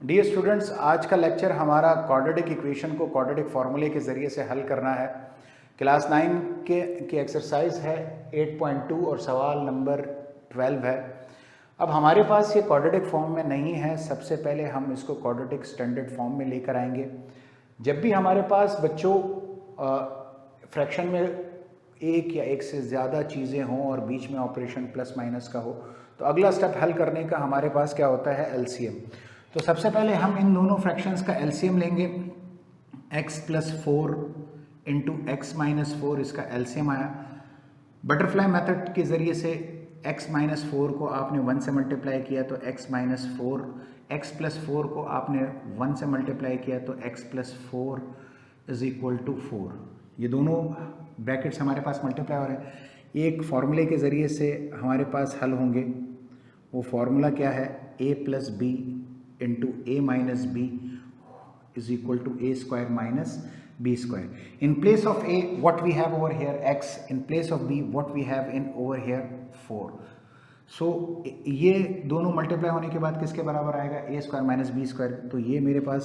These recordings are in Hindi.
डियर स्टूडेंट्स, आज का लेक्चर हमारा क्वाड्रेटिक इक्वेशन को क्वाड्रेटिक फार्मूले के ज़रिए से हल करना है। क्लास 9 के एक्सरसाइज है 8.2 और सवाल नंबर 12 है। अब हमारे पास ये क्वाड्रेटिक फॉर्म में नहीं है। सबसे पहले हम इसको क्वाड्रेटिक स्टैंडर्ड फॉर्म में लेकर आएंगे। जब भी हमारे पास बच्चों फ्रैक्शन में एक या एक से ज़्यादा चीज़ें हों और बीच में ऑपरेशन प्लस माइनस का हो, तो अगला स्टेप हल करने का हमारे पास क्या होता है, एलसीएम। तो सबसे पहले हम इन दोनों फ्रैक्शंस का एलसीएम लेंगे। x + 4 × x - 4 इसका एलसीएम आया। बटरफ्लाई मेथड के ज़रिए से x - 4 को आपने 1 से मल्टीप्लाई किया तो x - 4, x + 4 को आपने 1 से मल्टीप्लाई किया तो x + 4 = 4। ये दोनों ब्रैकेट्स हमारे पास मल्टीप्लाई हो रहे हैं। एक फार्मूले के ज़रिए से हमारे पास हल होंगे। वो फार्मूला क्या है, a + b × a - b = a² - b². In place of a, what we have over here x, in place of b, what we have in over here 4. So ये दोनों मल्टीप्लाई होने के बाद किसके बराबर आएगा, a² - b². तो ये मेरे पास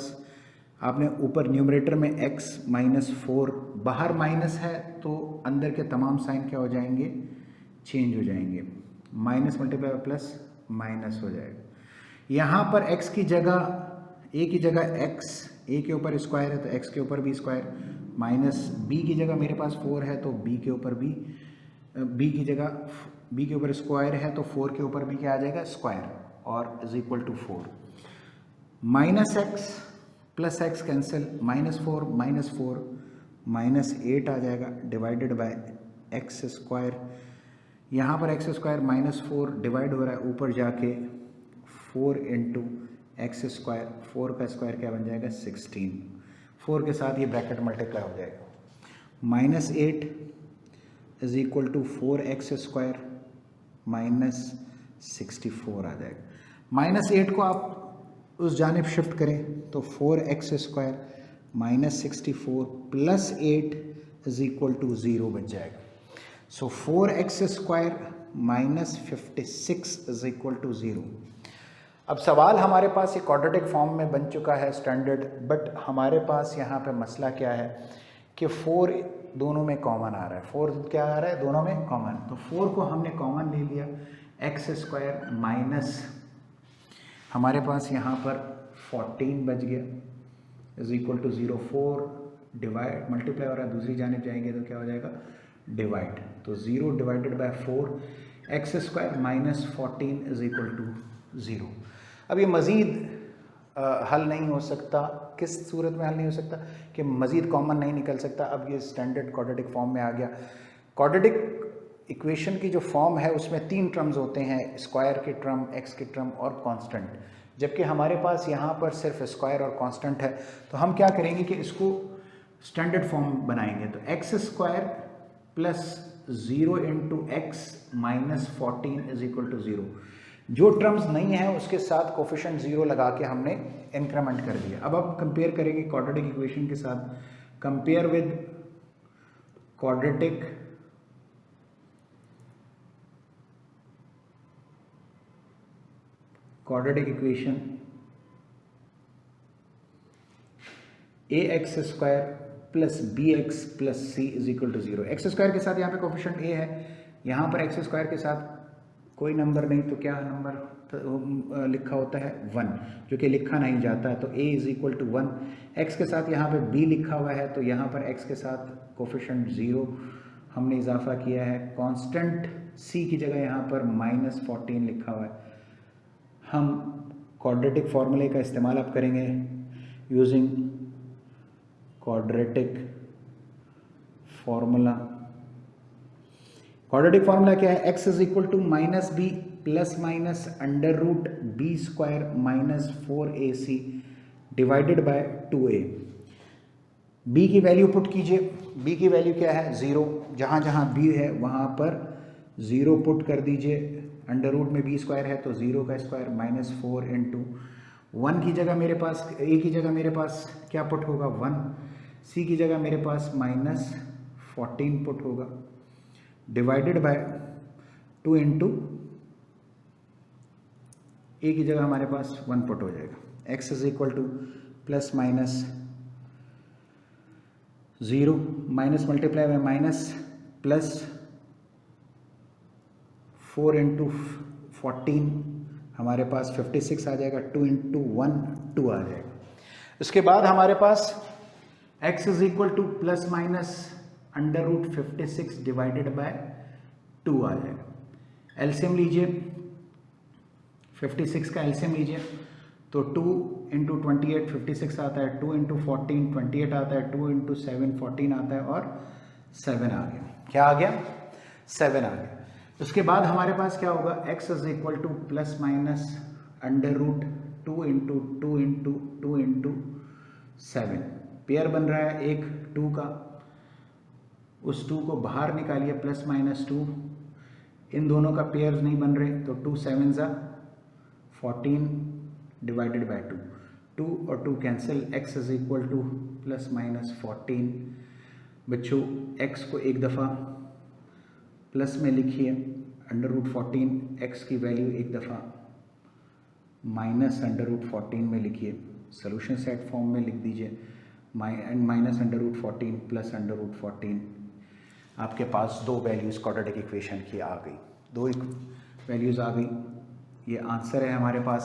आपने ऊपर न्यूमरेटर में x - 4, बाहर माइनस है तो अंदर के तमाम साइन क्या हो जाएंगे, चेंज हो जाएंगे। माइनस मल्टीप्लाई प्लस माइनस हो जाएगा। यहाँ पर x की जगह, a की जगह x, a के ऊपर स्क्वायर है तो x के ऊपर b स्क्वायर, माइनस b की जगह मेरे पास 4 है तो b के ऊपर b की जगह b के ऊपर स्क्वायर है तो 4 के ऊपर b क्या आ जाएगा, स्क्वायर, और = 4। -x + x कैंसिल, -4 - 4 -8 आ जाएगा, डिवाइडेड बाय x²। यहाँ पर x² -4 डिवाइड हो रहा है, ऊपर जाके 4 × x², 4 का स्क्वायर क्या बन जाएगा, 16। 4 के साथ ये ब्रैकेट मल्टीप्लाई हो जाएगा। -8 = 4x² -64 आ जाएगा। -8 को आप उस जानिब शिफ्ट करें तो 4x² -64 + 8 = 0 बच जाएगा। सो 4x² -56 = 0। अब सवाल हमारे पास ये क्वाड्रेटिक फॉर्म में बन चुका है स्टैंडर्ड, बट हमारे पास यहाँ पे मसला क्या है कि 4 दोनों में कॉमन आ रहा है। 4 क्या आ रहा है, दोनों में कॉमन। तो 4 को हमने कॉमन ले लिया, x² माइनस हमारे पास यहाँ पर 14 बच गया = 0। 4 डिवाइड मल्टीप्लाई हो रहा है, दूसरी जानिब जाएंगे तो क्या हो जाएगा, डिवाइड। तो 0 डिवाइडेड बाय 4, x² - 14 = 0। अब ये मज़ीद हल नहीं हो सकता। किस सूरत में हल नहीं हो सकता कि मज़ीद कॉमन नहीं निकल सकता। अब ये स्टैंडर्ड क्वाड्रेटिक फॉर्म में आ गया। क्वाड्रेटिक इक्वेशन की जो फॉर्म है उसमें 3 टर्म्स होते हैं, स्क्वायर के टर्म, एक्स के टर्म और कांस्टेंट। जबकि हमारे पास यहाँ पर सिर्फ स्क्वायर और कांस्टेंट है। तो हम क्या करेंगे कि इसको स्टैंडर्ड फॉर्म बनाएंगे। तो x² + 0 × x - 14 = 0। जो टर्म्स नहीं है उसके साथ कोफिशिएंट 0 लगा के हमने इंक्रीमेंट कर दिया। अब हम कंपेयर करेंगे क्वाड्रेटिक इक्वेशन के साथ। Compare with quadratic equation ax² + bx + c = 0। x² के साथ यहाँ पे कोफिशिएंट a है, यहाँ पर x² के साथ कोई नंबर नहीं तो क्या नंबर लिखा होता है, 1, जो कि लिखा नहीं जाता है। तो a = 1। x के साथ यहाँ पे b लिखा हुआ है तो यहाँ पर x के साथ कोफिशिएंट 0 हमने इजाफा किया है। कांस्टेंट c की जगह यहाँ पर -14 लिखा हुआ है। हम क्वाड्रेटिक फार्मूले का इस्तेमाल अब करेंगे using quadratic formula. Quadratic formula क्या है, x = -b ± √b² - 4ac divided by 2a। b की वैल्यू पुट कीजिए। b की वैल्यू क्या है, 0। जहाँ जहाँ b है वहाँ पर 0 पुट कर दीजिए। अंडर रूट में b² है तो 0 का स्क्वायर -4 × 1 की जगह मेरे पास, a की जगह मेरे पास क्या पुट होगा, 1। c की जगह मेरे पास -14 पुट होगा, डिवाइडेड बाय 2 × a की जगह हमारे पास 1 पुट हो जाएगा। x is equal to plus minus 0 minus multiply by minus plus 4 into 14 हमारे पास 56 आ जाएगा, 2 इंटू 1 2 आ जाएगा। उसके बाद हमारे पास x is equal to plus minus under root 56 divided by 2 आ जाएगा। एलसीएम लीजिए, 56 का एलसीएम लीजिए तो 2 इंटू 28 56 आता है, 2 इंटू 14 28 आता है, 2 इंटू 7 14 आता है और 7 आ गया। क्या आ गया? 7 आ गया। उसके बाद हमारे पास क्या होगा? x is equal to plus minus under root 2 into 2 into 2 into 7। Pair बन रहा है एक 2 का, उस 2 को बाहर निकालिए, प्लस माइनस 2, इन दोनों का पेयर नहीं बन रहे तो 2 7 ज़ा 14 डिवाइडेड बाय 2, 2 और 2 cancel, x is equal to plus minus 14। बच्चों x को एक दफ़ा प्लस में लिखिए अंडर रूट 14, x की वैल्यू एक दफ़ा माइनस अंडर रूट 14 में लिखिए, सोल्यूशन सेट फॉर्म में लिख दीजिए, minus under root 14 plus under root 14। आपके पास दो वैल्यूज़ क्वाड्रेटिक इक्वेशन की आ गई, दो वैल्यूज़ आ गई। ये आंसर है हमारे पास।